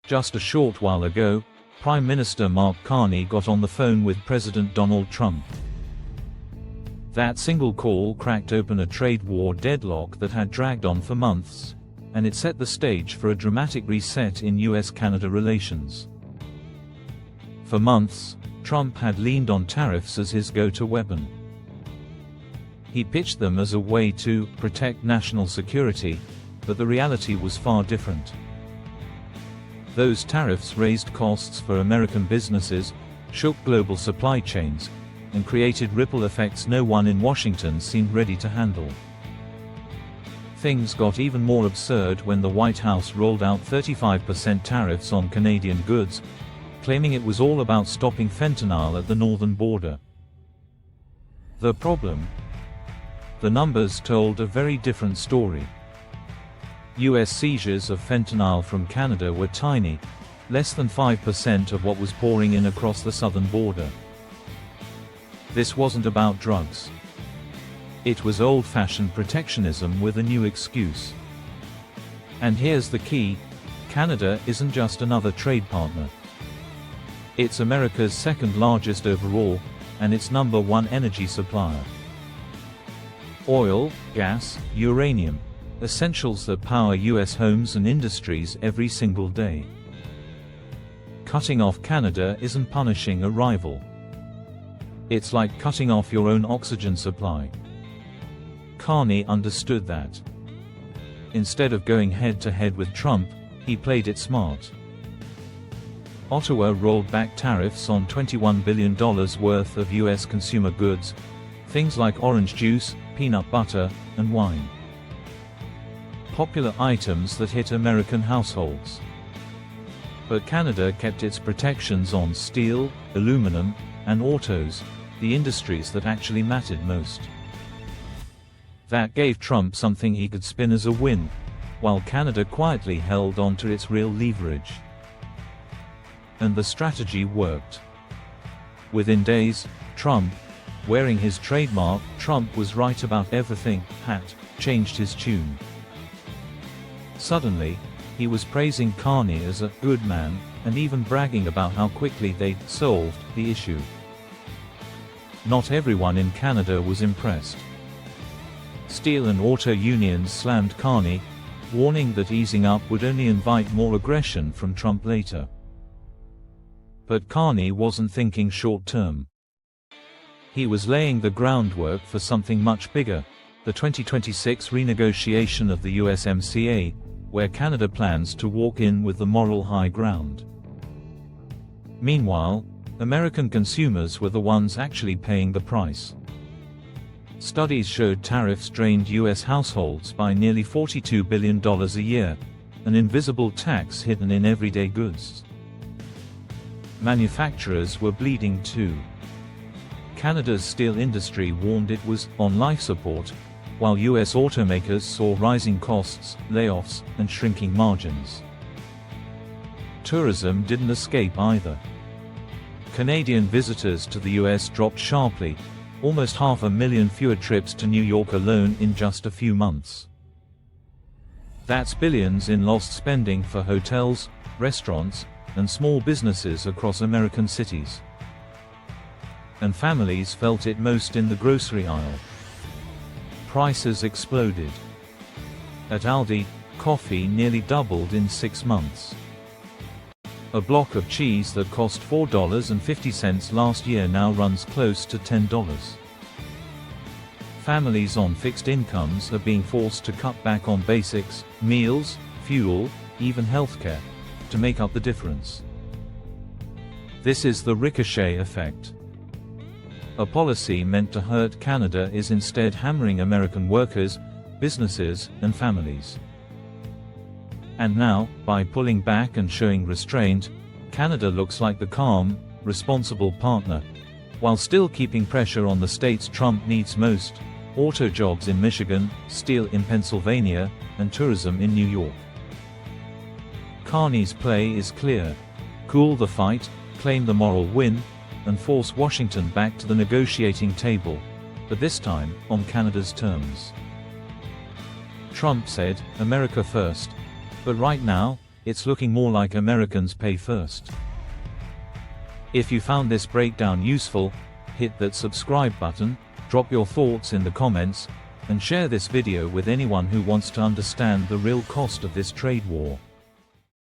Just a short while ago, Prime Minister Mark Carney got on the phone with President Donald Trump. That single call cracked open a trade war deadlock that had dragged on for months, and it set the stage for a dramatic reset in US-Canada relations. For months, Trump had leaned on tariffs as his go-to weapon. He pitched them as a way to protect national security, but the reality was far different. Those tariffs raised costs for American businesses, shook global supply chains, and created ripple effects no one in Washington seemed ready to handle. Things got even more absurd when the White House rolled out 35% tariffs on Canadian goods, claiming it was all about stopping fentanyl at the northern border. The problem? The numbers told a very different story. US seizures of fentanyl from Canada were tiny, less than 5% of what was pouring in across the southern border. This wasn't about drugs. It was old-fashioned protectionism with a new excuse. And here's the key: Canada isn't just another trade partner. It's America's second largest overall, and its number one energy supplier. Oil, gas, uranium, essentials that power US homes and industries every single day. Cutting off Canada isn't punishing a rival. It's like cutting off your own oxygen supply. Carney understood that. Instead of going head-to-head with Trump, he played it smart. Ottawa rolled back tariffs on $21 billion worth of US consumer goods, things like orange juice, peanut butter, and wine. Popular items that hit American households. But Canada kept its protections on steel, aluminum, and autos, the industries that actually mattered most. That gave Trump something he could spin as a win, while Canada quietly held on to its real leverage. And the strategy worked. Within days, Trump, wearing his trademark "Trump was right about everything" hat, changed his tune. Suddenly, he was praising Carney as a good man, and even bragging about how quickly they'd solved the issue. Not everyone in Canada was impressed. Steel and auto unions slammed Carney, warning that easing up would only invite more aggression from Trump later. But Carney wasn't thinking short-term. He was laying the groundwork for something much bigger, the 2026 renegotiation of the USMCA, where Canada plans to walk in with the moral high ground. Meanwhile, American consumers were the ones actually paying the price. Studies showed tariffs drained US households by nearly $42 billion a year, an invisible tax hidden in everyday goods. Manufacturers were bleeding too. Canada's steel industry warned it was on life support, while US automakers saw rising costs, layoffs, and shrinking margins. Tourism didn't escape either. Canadian visitors to the US dropped sharply, almost 500,000 fewer trips to New York alone in just a few months. That's billions in lost spending for hotels, restaurants, and small businesses across American cities. And families felt it most in the grocery aisle. Prices exploded. At Aldi, coffee nearly doubled in 6 months. A block of cheese that cost $4.50 last year now runs close to $10. Families on fixed incomes are being forced to cut back on basics, meals, fuel, even healthcare, to make up the difference. This is the ricochet effect. A policy meant to hurt Canada is instead hammering American workers, businesses, and families. And now, by pulling back and showing restraint, Canada looks like the calm, responsible partner, while still keeping pressure on the states Trump needs most: auto jobs in Michigan, steel in Pennsylvania, and tourism in New York. Carney's play is clear: cool the fight, claim the moral win, and force Washington back to the negotiating table, but this time, on Canada's terms. Trump said, "America first," but right now, it's looking more like Americans pay first. If you found this breakdown useful, hit that subscribe button, drop your thoughts in the comments, and share this video with anyone who wants to understand the real cost of this trade war.